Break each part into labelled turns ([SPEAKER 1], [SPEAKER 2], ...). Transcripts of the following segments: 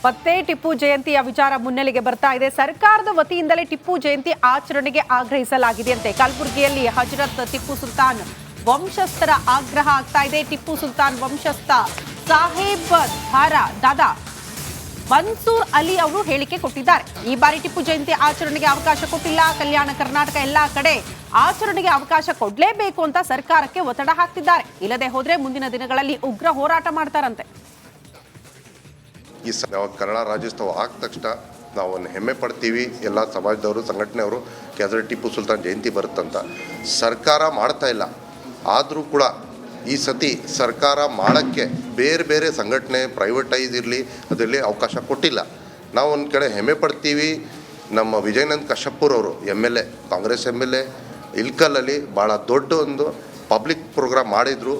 [SPEAKER 1] ಮತ್ತೆ ಟಿಪ್ಪು ಜಯಂತಿಯ ವಿಚಾರ ಮುನ್ನೆಲೆಗೆ ಬರ್ತಾ ಇದೆ. ಸರ್ಕಾರದ ವತಿಯಿಂದಲೇ ಟಿಪ್ಪು ಜಯಂತಿ ಆಚರಣೆಗೆ ಆಗ್ರಹಿಸಲಾಗಿದೆಯಂತೆ. ಕಲಬುರಗಿಯಲ್ಲಿ ಹಜರತ್ ಟಿಪ್ಪು ಸುಲ್ತಾನ್ ವಂಶಸ್ಥರ ಆಗ್ರಹ ಆಗ್ತಾ ಇದೆ. ಟಿಪ್ಪು ಸುಲ್ತಾನ್ ವಂಶಸ್ಥ ಸಾಹೇಬ್ ದಾದಾ ಮನ್ಸೂರ್ ಅಲಿ ಅವರು ಹೇಳಿಕೆ ಕೊಟ್ಟಿದ್ದಾರೆ. ಈ ಬಾರಿ ಟಿಪ್ಪು ಜಯಂತಿ ಆಚರಣೆಗೆ ಅವಕಾಶ ಕೊಟ್ಟಿಲ್ಲ. ಕಲ್ಯಾಣ ಕರ್ನಾಟಕ ಎಲ್ಲಾ ಕಡೆ ಆಚರಣೆಗೆ ಅವಕಾಶ ಕೊಡಲೇಬೇಕು ಅಂತ ಸರ್ಕಾರಕ್ಕೆ ಒತ್ತಡ ಹಾಕ್ತಿದ್ದಾರೆ. ಇಲ್ಲದೆ ಹೋದ್ರೆ ಮುಂದಿನ ದಿನಗಳಲ್ಲಿ ಉಗ್ರ ಹೋರಾಟ ಮಾಡ್ತಾರಂತೆ.
[SPEAKER 2] ಈ ಕನ್ನಡ ರಾಜ್ಯೋತ್ಸವ ಆದ ತಕ್ಷಣ ನಾವು ಹೆಮ್ಮೆ ಪಡ್ತೀವಿ. ಎಲ್ಲ ಸಮಾಜದವರು ಸಂಘಟನೆಯವರು ಹಜರತ್ ಟಿಪ್ಪು ಸುಲ್ತಾನ್ ಜಯಂತಿ ಬರುತ್ತಂತ ಸರ್ಕಾರ ಮಾಡ್ತಾ ಇಲ್ಲ. ಆದರೂ ಕೂಡ ಈ ಸತಿ ಸರ್ಕಾರ ಮಾಡೋಕ್ಕೆ ಬೇರೆ ಬೇರೆ ಸಂಘಟನೆ ಪ್ರೈವೇಟೈಸ್ ಇರಲಿ ಅದರಲ್ಲಿ ಅವಕಾಶ ಕೊಟ್ಟಿಲ್ಲ. ನಾವು ಒಂದು ಕಡೆ ಹೆಮ್ಮೆ ಪಡ್ತೀವಿ. ನಮ್ಮ ವಿಜಯನಂದ್ ಕಶ್ಯಪ್ಪರವರು MLA ಕಾಂಗ್ರೆಸ್ MLA ಇಲ್ಕಲ್ಲಲ್ಲಿ ಭಾಳ ದೊಡ್ಡ ಒಂದು ಪಬ್ಲಿಕ್ ಪ್ರೋಗ್ರಾಮ್ ಮಾಡಿದರು.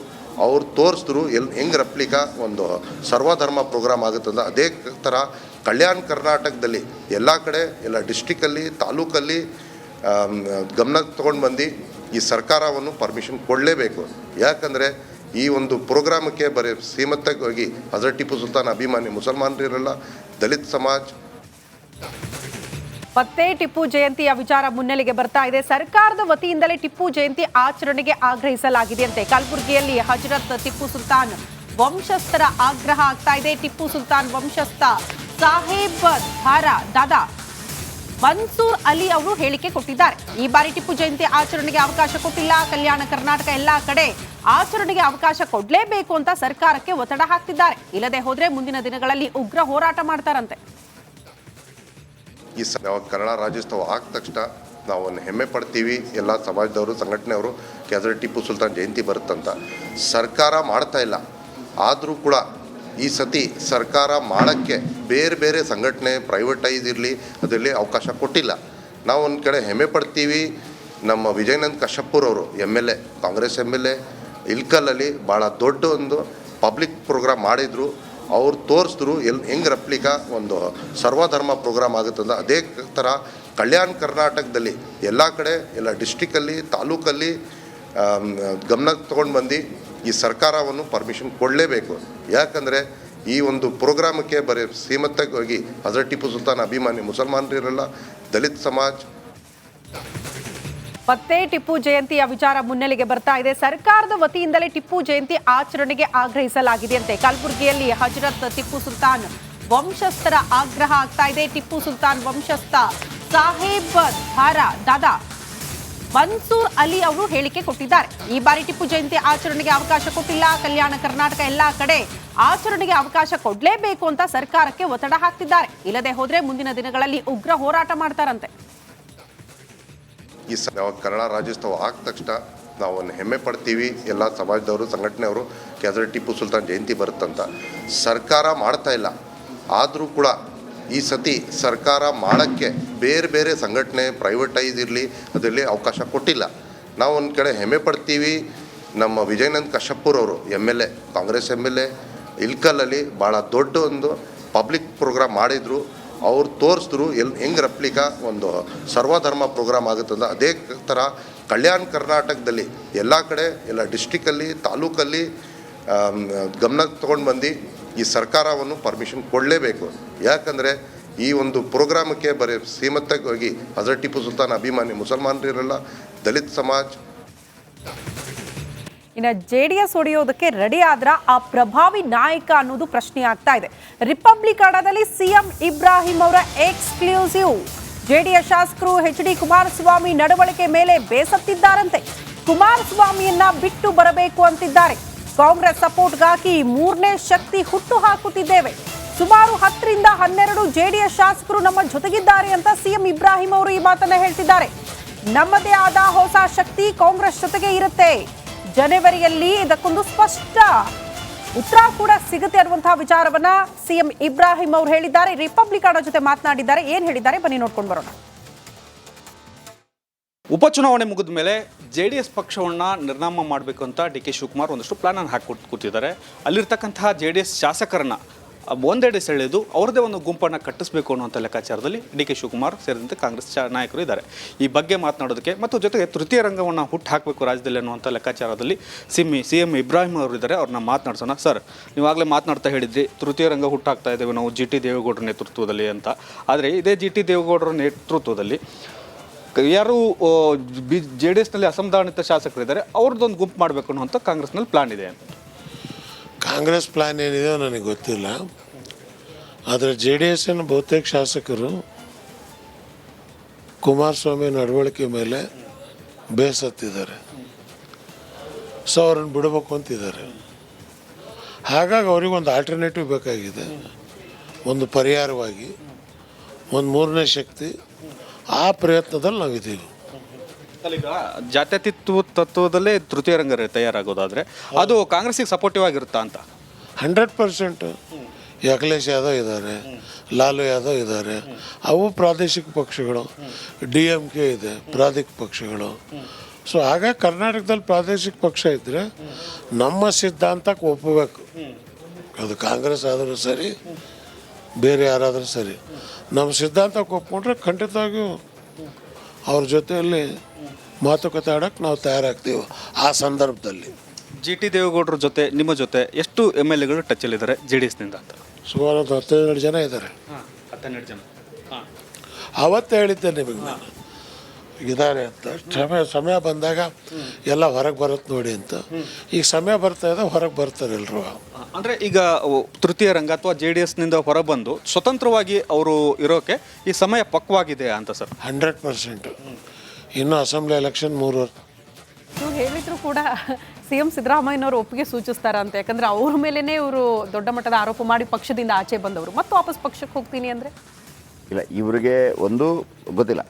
[SPEAKER 2] ಅವ್ರು ತೋರಿಸಿದ್ರು ಹೆಂಗೆ ರೆಪ್ಲಿಕಾ ಒಂದು ಸರ್ವಧರ್ಮ ಪ್ರೋಗ್ರಾಮ್ ಆಗುತ್ತಂದ. ಅದೇ ಥರ ಕಲ್ಯಾಣ ಕರ್ನಾಟಕದಲ್ಲಿ ಎಲ್ಲ ಕಡೆ ಎಲ್ಲ ಡಿಸ್ಟಿಕಲ್ಲಿ ತಾಲೂಕಲ್ಲಿ ಗಮನ ತೊಗೊಂಡು ಬಂದು ಈ ಸರ್ಕಾರವನ್ನು ಪರ್ಮಿಷನ್ ಕೊಡಲೇಬೇಕು. ಯಾಕಂದರೆ ಈ ಒಂದು ಪ್ರೋಗ್ರಾಮಕ್ಕೆ ಬರೀ ಸೀಮಿತವಾಗಿ ಹಜರತ್ ಟಿಪ್ಪು ಸುಲ್ತಾನ್ ಅಭಿಮಾನಿ ಮುಸಲ್ಮಾನರಿರಲ್ಲ, ದಲಿತ ಸಮಾಜ್.
[SPEAKER 1] ಮತ್ತೆ ಟಿಪ್ಪು ಜಯಂತಿಯ ವಿಚಾರ ಮುನ್ನೆಲೆಗೆ ಬರ್ತಾ ಇದೆ. ಸರ್ಕಾರದ ವತಿಯಿಂದಲೇ ಟಿಪ್ಪು ಜಯಂತಿ ಆಚರಣೆಗೆ ಆಗ್ರಹಿಸಲಾಗಿದೆಯಂತೆ. ಕಲಬುರಗಿಯಲ್ಲಿ ಹಜರತ್ ಟಿಪ್ಪು ಸುಲ್ತಾನ್ ವಂಶಸ್ಥರ ಆಗ್ರಹ ಆಗ್ತಾ ಇದೆ. ಟಿಪ್ಪು ಸುಲ್ತಾನ್ ವಂಶಸ್ಥ ಸಾಹೇಬ್ ದಾದಾ ಮನ್ಸೂರ್ ಅಲಿ ಅವರು ಹೇಳಿಕೆ ಕೊಟ್ಟಿದ್ದಾರೆ. ಈ ಬಾರಿ ಟಿಪ್ಪು ಜಯಂತಿ ಆಚರಣೆಗೆ ಅವಕಾಶ ಕೊಟ್ಟಿಲ್ಲ. ಕಲ್ಯಾಣ ಕರ್ನಾಟಕ ಎಲ್ಲಾ ಕಡೆ ಆಚರಣೆಗೆ ಅವಕಾಶ ಕೊಡಲೇಬೇಕು ಅಂತ ಸರ್ಕಾರಕ್ಕೆ ಒತ್ತಡ ಹಾಕ್ತಿದ್ದಾರೆ. ಇಲ್ಲದೆ ಹೋದ್ರೆ ಮುಂದಿನ ದಿನಗಳಲ್ಲಿ ಉಗ್ರ ಹೋರಾಟ ಮಾಡ್ತಾರಂತೆ.
[SPEAKER 2] ಈ ಕನ್ನಡ ರಾಜ್ಯೋತ್ಸವ ಆದ ತಕ್ಷಣ ನಾವು ಹೆಮ್ಮೆ ಪಡ್ತೀವಿ. ಎಲ್ಲ ಸಮಾಜದವರು ಸಂಘಟನೆಯವರು ಹಜರತ್ ಟಿಪ್ಪು ಸುಲ್ತಾನ್ ಜಯಂತಿ ಬರುತ್ತಂತ ಸರ್ಕಾರ ಮಾಡ್ತಾ ಇಲ್ಲ. ಆದರೂ ಕೂಡ ಈ ಸತಿ ಸರ್ಕಾರ ಮಾಡೋಕ್ಕೆ ಬೇರೆ ಬೇರೆ ಸಂಘಟನೆ ಪ್ರೈವೇಟೈಸ್ ಇರಲಿ ಅದರಲ್ಲಿ ಅವಕಾಶ ಕೊಟ್ಟಿಲ್ಲ. ನಾವು ಒಂದು ಕಡೆ ಹೆಮ್ಮೆ ಪಡ್ತೀವಿ. ನಮ್ಮ ವಿಜಯನಂದ್ ಕಶ್ಯಪ್ಪರವರು MLA ಕಾಂಗ್ರೆಸ್ MLA ಇಲ್ಕಲ್ಲಲ್ಲಿ ಭಾಳ ದೊಡ್ಡ ಒಂದು ಪಬ್ಲಿಕ್ ಪ್ರೋಗ್ರಾಮ್ ಮಾಡಿದರು. ಅವ್ರು ತೋರಿಸಿದ್ರು ಹೆಂಗೆ ರೆಪ್ಲಿಕಾ ಒಂದು ಸರ್ವಧರ್ಮ ಪ್ರೋಗ್ರಾಮ್ ಆಗುತ್ತಂದ. ಅದೇ ಥರ ಕಲ್ಯಾಣ ಕರ್ನಾಟಕದಲ್ಲಿ ಎಲ್ಲ ಕಡೆ ಎಲ್ಲ ಡಿಸ್ಟಿಕಲ್ಲಿ ತಾಲೂಕಲ್ಲಿ ಗಮನ ತೊಗೊಂಡು ಬಂದು ಈ ಸರ್ಕಾರವನ್ನು ಪರ್ಮಿಷನ್ ಕೊಡಲೇಬೇಕು. ಯಾಕಂದರೆ ಈ ಒಂದು ಪ್ರೋಗ್ರಾಮಕ್ಕೆ ಬರೀ ಸೀಮಿತವಾಗಿ ಹಜರತ್ ಟಿಪ್ಪು ಸುಲ್ತಾನ್ ಅಭಿಮಾನಿ ಮುಸಲ್ಮಾನರಿರಲ್ಲ, ದಲಿತ ಸಮಾಜ್.
[SPEAKER 1] ಮತ್ತೆ ಟಿಪ್ಪು ಜಯಂತಿಯ ವಿಚಾರ ಮುನ್ನೆಲೆಗೆ ಬರ್ತಾ ಇದೆ. ಸರ್ಕಾರದ ವತಿಯಿಂದಲೇ ಟಿಪ್ಪು ಜಯಂತಿ ಆಚರಣೆಗೆ ಆಗ್ರಹಿಸಲಾಗಿದೆಯಂತೆ. ಕಲಬುರಗಿಯಲ್ಲಿ ಹಜರತ್ ಟಿಪ್ಪು ಸುಲ್ತಾನ್ ವಂಶಸ್ಥರ ಆಗ್ರಹ ಆಗ್ತಾ ಇದೆ. ಟಿಪ್ಪು ಸುಲ್ತಾನ್ ವಂಶಸ್ಥ ಸಾಹೇಬ್ ದಾದಾ ಮನ್ಸೂರ್ ಅಲಿ ಅವರು ಹೇಳಿಕೆ ಕೊಟ್ಟಿದ್ದಾರೆ. ಈ ಬಾರಿ ಟಿಪ್ಪು ಜಯಂತಿ ಆಚರಣೆಗೆ ಅವಕಾಶ ಕೊಟ್ಟಿಲ್ಲ. ಕಲ್ಯಾಣ ಕರ್ನಾಟಕ ಎಲ್ಲಾ ಕಡೆ ಆಚರಣೆಗೆ ಅವಕಾಶ ಕೊಡಲೇಬೇಕು ಅಂತ ಸರ್ಕಾರಕ್ಕೆ ಒತ್ತಡ ಹಾಕ್ತಿದ್ದಾರೆ. ಇಲ್ಲದೆ ಹೋದ್ರೆ ಮುಂದಿನ ದಿನಗಳಲ್ಲಿ ಉಗ್ರ ಹೋರಾಟ ಮಾಡ್ತಾರಂತೆ.
[SPEAKER 2] ಈ ಕನ್ನಡ ರಾಜ್ಯೋತ್ಸವ ಆದ ತಕ್ಷಣ ನಾವು ಹೆಮ್ಮೆ ಪಡ್ತೀವಿ. ಎಲ್ಲ ಸಮಾಜದವರು ಸಂಘಟನೆಯವರು ಹಜರತ್ ಟಿಪ್ಪು ಸುಲ್ತಾನ್ ಜಯಂತಿ ಬರುತ್ತಂತ ಸರ್ಕಾರ ಮಾಡ್ತಾ ಇಲ್ಲ. ಆದರೂ ಕೂಡ ಈ ಸತಿ ಸರ್ಕಾರ ಮಾಡೋಕ್ಕೆ ಬೇರೆ ಬೇರೆ ಸಂಘಟನೆ ಪ್ರೈವೇಟೈಸ್ ಇರಲಿ ಅದರಲ್ಲಿ ಅವಕಾಶ ಕೊಟ್ಟಿಲ್ಲ. ನಾವು ಒಂದು ಕಡೆ ಹೆಮ್ಮೆ ಪಡ್ತೀವಿ. ನಮ್ಮ ವಿಜಯನಂದ್ ಕಶ್ಯಪ್ಪರವರು MLA ಕಾಂಗ್ರೆಸ್ MLA ಇಲ್ಕಲ್ಲಲ್ಲಿ ಭಾಳ ದೊಡ್ಡ ಒಂದು ಪಬ್ಲಿಕ್ ಪ್ರೋಗ್ರಾಮ್ ಮಾಡಿದರು. ಅವ್ರು ತೋರಿಸಿದ್ರು ಹೆಂಗೆ ರೆಪ್ಲಿಕಾ ಒಂದು ಸರ್ವಧರ್ಮ ಪ್ರೋಗ್ರಾಮ್ ಆಗುತ್ತಂದ. ಅದೇ ಥರ ಕಲ್ಯಾಣ ಕರ್ನಾಟಕದಲ್ಲಿ ಎಲ್ಲ ಕಡೆ ಎಲ್ಲ ಡಿಸ್ಟಿಕಲ್ಲಿ ತಾಲೂಕಲ್ಲಿ ಗಮನ ತೊಗೊಂಡು ಬಂದು ಈ ಸರ್ಕಾರವನ್ನು ಪರ್ಮಿಷನ್ ಕೊಡಲೇಬೇಕು. ಯಾಕಂದರೆ ಈ ಒಂದು ಪ್ರೋಗ್ರಾಮಕ್ಕೆ ಬರೀ ಸೀಮಿತವಾಗಿ ಹಜರತ್ ಟಿಪ್ಪು ಸುಲ್ತಾನ್ ಅಭಿಮಾನಿ ಮುಸಲ್ಮಾನರಿರಲ್ಲ, ದಲಿತ ಸಮಾಜ್.
[SPEAKER 1] ಇನ್ನು JDS ಹೊಡೆಯೋದಕ್ಕೆ ರೆಡಿ ಆದ್ರ ಆ ಪ್ರಭಾವಿ ನಾಯಕ ಅನ್ನೋದು ಪ್ರಶ್ನೆ ಆಗ್ತಾ ಇದೆ. ರಿಪಬ್ಲಿಕನದಲ್ಲಿ CM ಇಬ್ರಾಹಿಂ ಅವರ ಎಕ್ಸ್ಕ್ಲೂಸಿವ್. JDS ಶಾಸಕರು HD ಕುಮಾರಸ್ವಾಮಿ ನಡವಳಿಕೆ ಮೇಲೆ ಬೇಸತ್ತಿದ್ದಾರಂತೆ. ಕುಮಾರಸ್ವಾಮಿಯನ್ನ ಬಿಟ್ಟು ಬರಬೇಕು ಅಂತಿದ್ದಾರೆ. ಕಾಂಗ್ರೆಸ್ ಸಪೋರ್ಟ್ಗಾಗಿ ಮೂರನೇ ಶಕ್ತಿ ಹುಟ್ಟು ಹಾಕುತ್ತಿದ್ದೇವೆ. ಸುಮಾರು 10 ರಿಂದ 12 JDS ಶಾಸಕರು ನಮ್ಮ ಜೊತೆಗಿದ್ದಾರೆ ಅಂತ CM ಇಬ್ರಾಹಿಂ ಅವರು ಈ ಮಾತನ್ನ ಹೇಳ್ತಿದ್ದಾರೆ. ನಮ್ಮದೇ ಆದ ಹೊಸ ಶಕ್ತಿ ಕಾಂಗ್ರೆಸ್ ಜೊತೆಗೆ ಇರುತ್ತೆ. ಜನವರಿಯಲ್ಲಿ ಇದಕ್ಕೊಂದು ಸ್ಪಷ್ಟ ಉತ್ತರ ಕೂಡ ಸಿಗುತ್ತೆ ಅನ್ನುವಂತಹ ವಿಚಾರವನ್ನ CM ಇಬ್ರಾಹಿಂ ಅವರು ಹೇಳಿದ್ದಾರೆ. ರಿಪಬ್ಲಿಕನ್ ಜೊತೆ ಮಾತನಾಡಿದ್ದಾರೆ. ಏನ್ ಹೇಳಿದ್ದಾರೆ ಬನ್ನಿ ನೋಡ್ಕೊಂಡು ಬರೋಣ.
[SPEAKER 3] ಉಪಚುನಾವಣೆ ಮುಗಿದ ಮೇಲೆ JDS ಪಕ್ಷವನ್ನು ನಿರ್ನಾಮ ಮಾಡಬೇಕು ಅಂತ DK ಶಿವಕುಮಾರ್ ಒಂದಷ್ಟು ಪ್ಲಾನ್ ಅನ್ನು ಹಾಕಿ ಕೂತಿದ್ದಾರೆ. ಅಲ್ಲಿರ್ತಕ್ಕಂತಹ JDS ಶಾಸಕರನ್ನ ಒಂದೆಡೆ ಸೆಳೆದು ಅವ್ರದ್ದೇ ಒಂದು ಗುಂಪನ್ನು ಕಟ್ಟಿಸಬೇಕು ಅನ್ನುವಂಥ ಲೆಕ್ಕಾಚಾರದಲ್ಲಿ ಡಿ ಕೆ ಶಿವಕುಮಾರ್ ಸೇರಿದಂತೆ ಕಾಂಗ್ರೆಸ್ ನಾಯಕರು ಇದ್ದಾರೆ. ಈ ಬಗ್ಗೆ ಮಾತನಾಡೋದಕ್ಕೆ ಮತ್ತು ಜೊತೆಗೆ ತೃತೀಯ ರಂಗವನ್ನು ಹುಟ್ಟು ಹಾಕಬೇಕು ರಾಜ್ಯದಲ್ಲಿ ಅನ್ನುವಂಥ ಲೆಕ್ಕಾಚಾರದಲ್ಲಿ ಸಿ ಎಂ ಇಬ್ರಾಹಿಂ ಅವರು ಇದ್ದಾರೆ. ಅವ್ರನ್ನ ಮಾತನಾಡ್ಸೋಣ. ಸರ್, ನೀವಾಗಲೇ ಮಾತನಾಡ್ತಾ ಹೇಳಿದ್ರಿ ತೃತೀಯ ರಂಗ ಹುಟ್ಟಾಕ್ತಾ ಇದ್ದೇವೆ ನಾವು ಜಿ ಟಿ ದೇವೇಗೌಡರ ನೇತೃತ್ವದಲ್ಲಿ ಅಂತ. ಆದರೆ ಇದೇ ಜಿ ಟಿ ದೇವೇಗೌಡರ ನೇತೃತ್ವದಲ್ಲಿ ಯಾರು JDS ನಲ್ಲಿ ಅಸಮಾಧಾನಿತ ಶಾಸಕರಿದ್ದಾರೆ ಅವ್ರದ್ದೊಂದು ಗುಂಪು ಮಾಡಬೇಕು ಅನ್ನುವಂಥ ಕಾಂಗ್ರೆಸ್ನಲ್ಲಿ ಪ್ಲಾನ್ ಇದೆ ಅಂತ.
[SPEAKER 4] ಕಾಂಗ್ರೆಸ್ ಪ್ಲಾನ್ ಏನಿದೆ ನನಗೆ ಗೊತ್ತಿಲ್ಲ. ಆದರೆ JDSನ ಬಹುತೇಕ ಶಾಸಕರು ಕುಮಾರಸ್ವಾಮಿ ನಡವಳಿಕೆ ಮೇಲೆ ಬೇಸತ್ತಿದ್ದಾರೆ. ಸೊ ಅವ್ರನ್ನ ಬಿಡಬೇಕು ಅಂತಿದ್ದಾರೆ. ಹಾಗಾಗಿ ಅವ್ರಿಗೊಂದು ಆಲ್ಟರ್ನೇಟಿವ್ ಬೇಕಾಗಿದೆ, ಒಂದು ಪರಿಹಾರವಾಗಿ, ಒಂದು ಮೂರನೇ ಶಕ್ತಿ. ಆ ಪ್ರಯತ್ನದಲ್ಲಿ ನಾವಿದ್ದೀವಿ.
[SPEAKER 3] ಈಗ ಜಾತ್ಯತೀತ ತತ್ವದಲ್ಲೇ ತೃತೀಯ ರಂಗ ತಯಾರಾಗೋದಾದ್ರೆ ಅದು ಕಾಂಗ್ರೆಸ್ಸಿಗೆ ಸಪೋರ್ಟಿವ್ ಆಗಿರುತ್ತಾ ಅಂತ?
[SPEAKER 4] 100%. ಅಖಿಲೇಶ್ ಯಾದವ್ ಇದ್ದಾರೆ, ಲಾಲು ಯಾದವ್ ಇದ್ದಾರೆ, ಅವು ಪ್ರಾದೇಶಿಕ ಪಕ್ಷಗಳು. DMK ಇದೆ, ಪ್ರಾದೇಶಿಕ ಪಕ್ಷಗಳು. ಸೊ ಹಾಗಾಗಿ ಕರ್ನಾಟಕದಲ್ಲಿ ಪ್ರಾದೇಶಿಕ ಪಕ್ಷ ಇದ್ದರೆ ನಮ್ಮ ಸಿದ್ಧಾಂತಕ್ಕೆ ಒಪ್ಪಬೇಕು. ಅದು ಕಾಂಗ್ರೆಸ್ ಆದರೂ ಸರಿ, ಬೇರೆ ಯಾರಾದರೂ ಸರಿ, ನಮ್ಮ ಸಿದ್ಧಾಂತಕ್ಕೆ ಒಪ್ಕೊಂಡ್ರೆ ಖಂಡಿತವಾಗಿಯೂ ಅವ್ರ ಜೊತೆಯಲ್ಲಿ ಮಾತುಕತೆ ಆಡೋಕ್ಕೆ ನಾವು ತಯಾರಾಗ್ತೀವಿ. ಆ ಸಂದರ್ಭದಲ್ಲಿ
[SPEAKER 3] ಜಿ ಟಿ ದೇವೇಗೌಡರ ಜೊತೆ ನಿಮ್ಮ ಜೊತೆ ಎಷ್ಟು MLAಗಳು ಟಚ್ಚಲ್ಲಿದ್ದಾರೆ JDSನಿಂದ ಅಂತ?
[SPEAKER 4] ಸುಮಾರು ಒಂದು 12 ಜನ ಇದ್ದಾರೆ.
[SPEAKER 3] 12 ಜನ
[SPEAKER 4] ಅವತ್ತೇ ಹೇಳಿದ್ದೆ ನಿಮಗೆ ನಾನು ಇದ್ದಾರೆ ಅಂತ. ಸಮಯ ಬಂದಾಗ ಎಲ್ಲ ಹೊರಗೆ ಬರುತ್ತೆ ನೋಡಿ ಅಂತ. ಈಗ ಸಮಯ ಬರ್ತಾ ಇದೆ, ಹೊರಗೆ ಬರ್ತಾರೆ ಎಲ್ಲರೂ.
[SPEAKER 3] ಅಂದರೆ ಈಗ ತೃತೀಯ ರಂಗ ಅಥವಾ JDSನಿಂದ ಹೊರಬಂದು ಸ್ವತಂತ್ರವಾಗಿ ಅವರು ಇರೋಕೆ ಈ ಸಮಯ ಪಕ್ವಾಗಿದೆ ಅಂತ ಸರ್?
[SPEAKER 4] 100%. ಇನ್ನು ಅಸೆಂಬ್ಲಿ ಎಲೆಕ್ಷನ್ 3 ವರ್ಷ.
[SPEAKER 1] ಇವ್ರು ಹೇಳಿದ್ರು ಕೂಡ CM ಸಿದ್ದರಾಮಯ್ಯನವರು ಒಪ್ಪಿಗೆ ಸೂಚಿಸ್ತಾರ ಅಂತ. ಯಾಕಂದ್ರೆ ಅವ್ರ ಮೇಲೇನೆ ಇವರು ದೊಡ್ಡ ಮಟ್ಟದ ಆರೋಪ ಮಾಡಿ ಪಕ್ಷದಿಂದ ಆಚೆ ಬಂದವರು ಮತ್ತೆ ವಾಪಸ್ ಪಕ್ಷಕ್ಕೆ ಹೋಗ್ತೀನಿ ಅಂದ್ರೆ
[SPEAKER 5] ಇಲ್ಲ, ಇವರಿಗೆ ಒಂದು ಗೊತ್ತಿಲ್ಲ.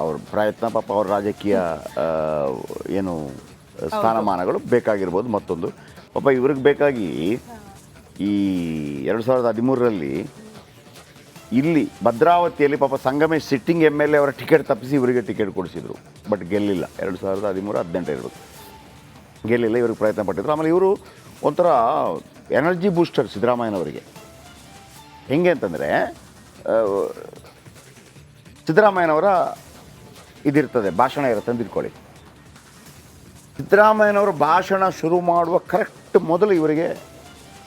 [SPEAKER 5] ಅವ್ರ ಪ್ರಯತ್ನ, ಪಾಪ ಅವ್ರ ರಾಜಕೀಯ ಏನು ಸ್ಥಾನಮಾನಗಳು ಬೇಕಾಗಿರ್ಬೋದು. ಮತ್ತೊಂದು ಪಾಪ ಇವ್ರಿಗೆ ಬೇಕಾಗಿ ಈ 2013ರಲ್ಲಿ ಇಲ್ಲಿ ಭದ್ರಾವತಿಯಲ್ಲಿ ಪಾಪ ಸಂಗಮೇಶ್ ಸಿಟ್ಟಿಂಗ್ MLA ಅವರ ಟಿಕೆಟ್ ತಪ್ಪಿಸಿ ಇವರಿಗೆ ಟಿಕೆಟ್ ಕೊಡಿಸಿದ್ರು. ಬಟ್ ಗೆಲ್ಲಿಲ್ಲ. 2013-18 ಇರ್ಬೇಕು, ಗೆಲ್ಲಿಲ್ಲ. ಇವ್ರಿಗೆ ಪ್ರಯತ್ನ ಪಟ್ಟಿದ್ರು. ಆಮೇಲೆ ಇವರು ಒಂಥರ ಎನರ್ಜಿ ಬೂಸ್ಟರ್ ಸಿದ್ದರಾಮಯ್ಯನವರಿಗೆ. ಹೆಂಗೆ ಅಂತಂದರೆ ಸಿದ್ದರಾಮಯ್ಯನವರ ಇದಿರ್ತದೆ, ಭಾಷಣ ಇರುತ್ತೆ ಅಂತ ಇಟ್ಕೊಳ್ಳಿ. ಸಿದ್ದರಾಮಯ್ಯನವರು ಭಾಷಣ ಶುರು ಮಾಡುವ ಕರೆಕ್ಟ್ ಮೊದಲು ಇವರಿಗೆ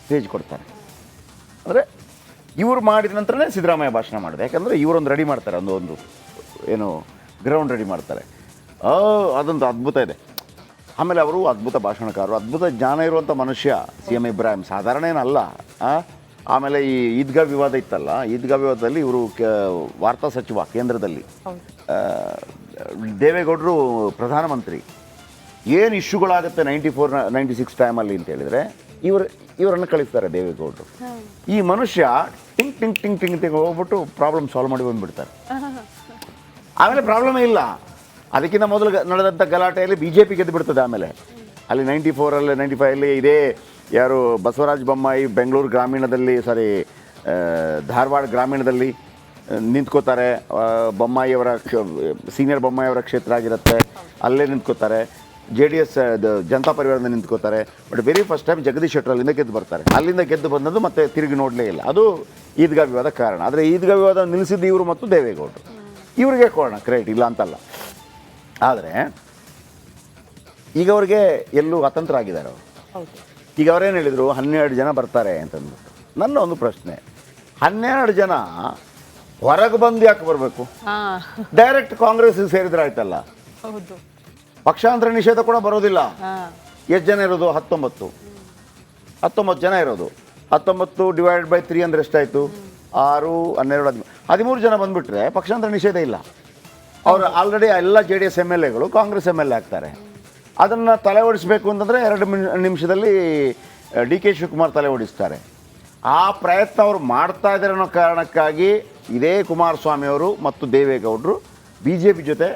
[SPEAKER 5] ಸ್ಟೇಜ್ ಕೊಡ್ತಾರೆ. ಅಂದರೆ ಇವರು ಮಾಡಿದ ನಂತರನೇ ಸಿದ್ದರಾಮಯ್ಯ ಭಾಷಣ ಮಾಡಿದೆ. ಯಾಕಂದರೆ ಇವರೊಂದು ರೆಡಿ ಮಾಡ್ತಾರೆ, ಒಂದು ಏನು ಗ್ರೌಂಡ್ ರೆಡಿ ಮಾಡ್ತಾರೆ. ಅದೊಂದು ಅದ್ಭುತ ಇದೆ. ಆಮೇಲೆ ಅವರು ಅದ್ಭುತ ಭಾಷಣಕಾರರು, ಅದ್ಭುತ ಜ್ಞಾನ ಇರುವಂಥ ಮನುಷ್ಯ CM ಇಬ್ರಾಹಿಂ. ಸಾಧಾರಣ ಏನಲ್ಲ. ಆಮೇಲೆ ಈ ಈದ್ಗಾ ವಿವಾದ ಇತ್ತಲ್ಲ, ಈದ್ಗಾ ವಿವಾದದಲ್ಲಿ ಇವರು ವಾರ್ತಾ ಸಚಿವ ಕೇಂದ್ರದಲ್ಲಿ, ದೇವೇಗೌಡರು ಪ್ರಧಾನಮಂತ್ರಿ. ಏನು ಇಶ್ಯೂಗಳಾಗುತ್ತೆ 94-96 ಟೈಮಲ್ಲಿ ಅಂತ ಹೇಳಿದರೆ ಇವರನ್ನು ಕಳಿಸ್ತಾರೆ ದೇವೇಗೌಡರು. ಈ ಮನುಷ್ಯ ಟಿಂಗ್ ಟಿಂಗ್ ಟಿಂಗ್ ಟಿಂಗ್ ಟಿಂಗ್ ಹೋಗ್ಬಿಟ್ಟು ಪ್ರಾಬ್ಲಮ್ ಸಾಲ್ವ್ ಮಾಡಿ ಬಂದುಬಿಡ್ತಾರೆ. ಆಮೇಲೆ ಪ್ರಾಬ್ಲಮೇ ಇಲ್ಲ. ಅದಕ್ಕಿಂತ ಮೊದಲು ನಡೆದಂಥ ಗಲಾಟೆಯಲ್ಲಿ BJP ಗೆದ್ದು ಬಿಡ್ತದೆ. ಆಮೇಲೆ ಅಲ್ಲಿ 94 95 ಇದೇ ಯಾರು ಬಸವರಾಜ ಬೊಮ್ಮಾಯಿ ಬೆಂಗಳೂರು ಗ್ರಾಮೀಣದಲ್ಲಿ ಧಾರವಾಡ ಗ್ರಾಮೀಣದಲ್ಲಿ ನಿಂತ್ಕೋತಾರೆ. ಬೊಮ್ಮಾಯಿಯವರ ಸೀನಿಯರ್ ಬೊಮ್ಮಾಯಿಯವರ ಕ್ಷೇತ್ರ ಆಗಿರುತ್ತೆ, ಅಲ್ಲೇ ನಿಂತ್ಕೋತಾರೆ. JDS ಜನತಾ ಪರಿವಾರದಿಂದ ನಿಂತ್ಕೋತಾರೆ. But very first time Jagadish Shettar ಅಲ್ಲಿಂದ ಗೆದ್ದು ಬರ್ತಾರೆ. ಅಲ್ಲಿಂದ ಗೆದ್ದು ಬಂದದ್ದು ಮತ್ತೆ ತಿರುಗಿ ನೋಡಲೇ ಇಲ್ಲ. ಅದು ಈದ್ಗಾ ವಿವಾದ ಕಾರಣ. ಆದರೆ ಈದ್ಗಾ ವಿವಾದ ನಿಲ್ಲಿಸಿದ್ದು ಇವರು ಮತ್ತು ದೇವೇಗೌಡರು. ಇವರಿಗೆ ಕೊಡೋಣ ಕ್ರೆಡಿಟ್, ಇಲ್ಲ ಅಂತಲ್ಲ. ಆದರೆ ಈಗ ಅವ್ರಿಗೆ ಎಲ್ಲೂ ಅತಂತ್ರ ಆಗಿದ್ದಾರೆ ಅವರು. ಈಗ ಅವರೇನು ಹೇಳಿದರು, 12 ಜನ ಬರ್ತಾರೆ ಅಂತಂದ್ಬಿಟ್ಟು. ನನ್ನ ಒಂದು ಪ್ರಶ್ನೆ, 12 ಜನ ಹೊರಗೆ ಬಂದು ಯಾಕೆ ಬರಬೇಕು? ಡೈರೆಕ್ಟ್ ಕಾಂಗ್ರೆಸ್ಗೆ ಸೇರಿದ್ರೆ ಆಯ್ತಲ್ಲ. ಪಕ್ಷಾಂತರ ನಿಷೇಧ ಕೂಡ ಬರೋದಿಲ್ಲ. ಎಷ್ಟು ಜನ ಇರೋದು? 19 ಜನ ಇರೋದು. 19 ಡಿವೈಡೆಡ್ ಬೈ 3 ಅಂದರೆ ಎಷ್ಟಾಯಿತು? 6, 12, 13 ಜನ ಬಂದುಬಿಟ್ರೆ ಪಕ್ಷಾಂತರ ನಿಷೇಧ ಇಲ್ಲ. ಅವರು ಆಲ್ರೆಡಿ ಎಲ್ಲ JDS MLAಗಳು ಕಾಂಗ್ರೆಸ್ MLA ಆಗ್ತಾರೆ. ಅದನ್ನು ತಲೆ ಓಡಿಸಬೇಕು ಅಂತಂದರೆ 2 ನಿಮಿಷದಲ್ಲಿ DK ಶಿವಕುಮಾರ್ ತಲೆ ಓಡಿಸ್ತಾರೆ. ಆ ಪ್ರಯತ್ನ ಅವರು ಮಾಡ್ತಾ ಇದ್ದಾರೆ ಅನ್ನೋ ಕಾರಣಕ್ಕಾಗಿ ಇದೇ ಕುಮಾರಸ್ವಾಮಿಯವರು ಮತ್ತು ದೇವೇಗೌಡರು BJP ಜೊತೆ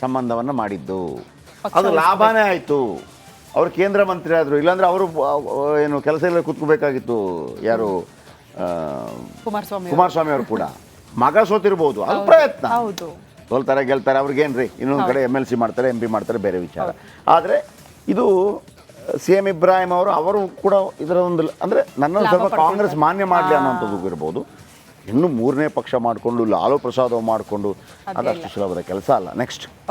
[SPEAKER 5] ಸಂಬಂಧವನ್ನು ಮಾಡಿದ್ದು. ಅದು ಲಾಭನೇ ಆಯಿತು. ಅವರು ಕೇಂದ್ರ ಮಂತ್ರಿ ಆದರು. ಇಲ್ಲಾಂದರೆ ಅವರು ಏನು ಕೆಲಸ ಇಲ್ಲ ಕೂತ್ಕೋಬೇಕಾಗಿತ್ತು. ಯಾರು ಕುಮಾರಸ್ವಾಮಿ ಅವರು ಕೂಡ. ಮಗ ಸೋತಿರ್ಬೋದು, ಅದು ಪ್ರಯತ್ನ. ಸೋಲ್ತಾರೆ ಗೆಲ್ತಾರೆ, ಅವ್ರಿಗೇನು ರೀ, ಇನ್ನೊಂದು ಕಡೆ MLC ಮಾಡ್ತಾರೆ, MP ಮಾಡ್ತಾರೆ, ಬೇರೆ ವಿಚಾರ. ಆದರೆ ಇದು ಸಿ ಎಂ ಇಬ್ರಾಹಿಂ ಅವರು ಕೂಡ ಇದರ ಒಂದು ಅಂದರೆ ನನ್ನ ಸ್ವಲ್ಪ ಕಾಂಗ್ರೆಸ್ ಮಾನ್ಯ ಮಾಡಲಿ ಅನ್ನೋಂಥದ್ದು ಇರ್ಬೋದು. ಇನ್ನು ಮೂರನೇ ಪಕ್ಷ ಮಾಡಿಕೊಂಡು ಲಾಲು ಪ್ರಸಾದ್ ಮಾಡಿಕೊಂಡು ಅದಷ್ಟು ಸುಲಭದ ಕೆಲಸ ಅಲ್ಲ. ನೆಕ್ಸ್ಟ್